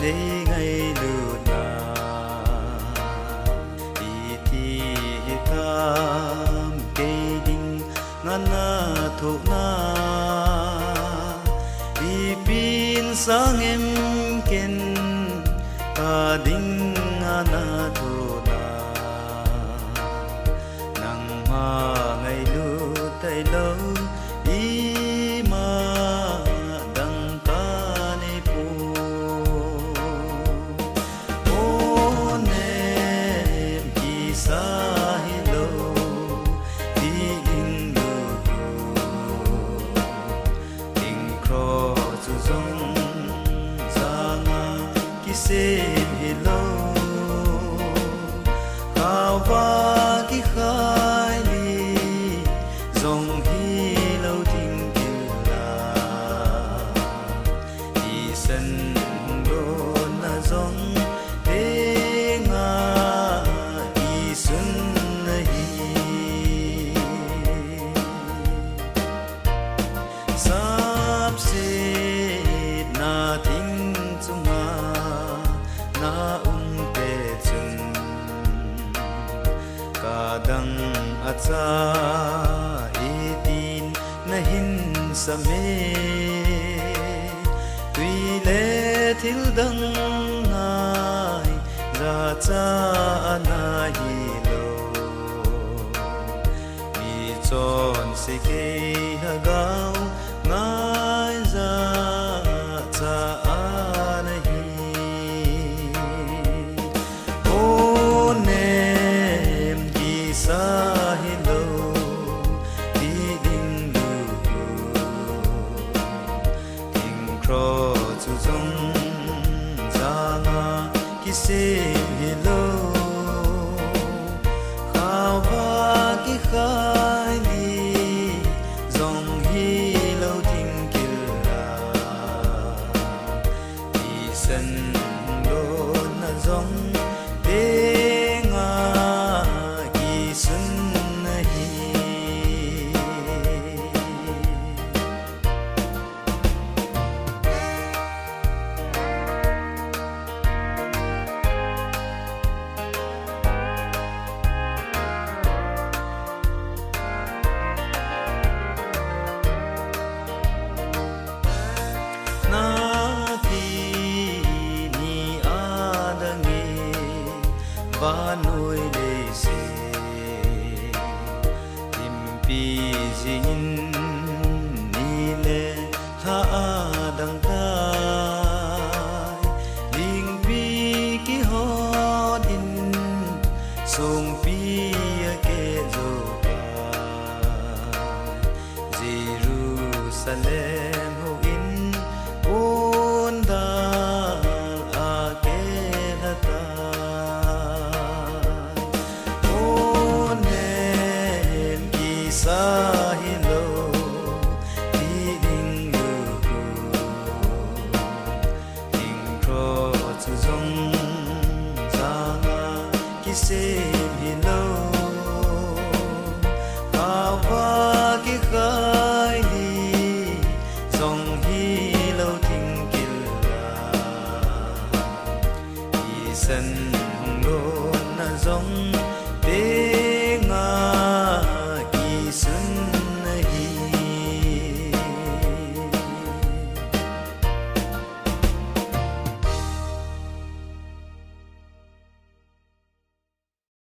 lê ngay lù na y thi tam cây đinh ngăn na thụ na y pin sang em ken ta đinh na thụ na nang ma ngay lù tay lâu y ma đăng ca ne pu o nem ki sa hi lo di in lu in kro zu zong za na ki se hi lo ka va ki khai li zong hi lo ting til la i san lo na zong te nga i sun na hi sap se na ting chunga na pe chung ka dang acha tin na hin same tui le thil dang ngai ra cha na hi lo mi chon se ke ha gao ngai za cha na hi o nem ki sa hi lo di ding lu ding kro zu zong za nga ki se hi lo kha va ki khai li zong hi lo ding kil la i san lo na zong te nga ki sun na hi na thi ni adange va noi le se tim pi jin ni le tha adang ta ling pi ki ho din song pi ke zo Jerusalem ho in on dal a ke hata o nem ki sa hi lo di ding lu ding kro zu zong za nga ki se hi lo ka va ki khai li zong hi lo ting kil la i san lo na zong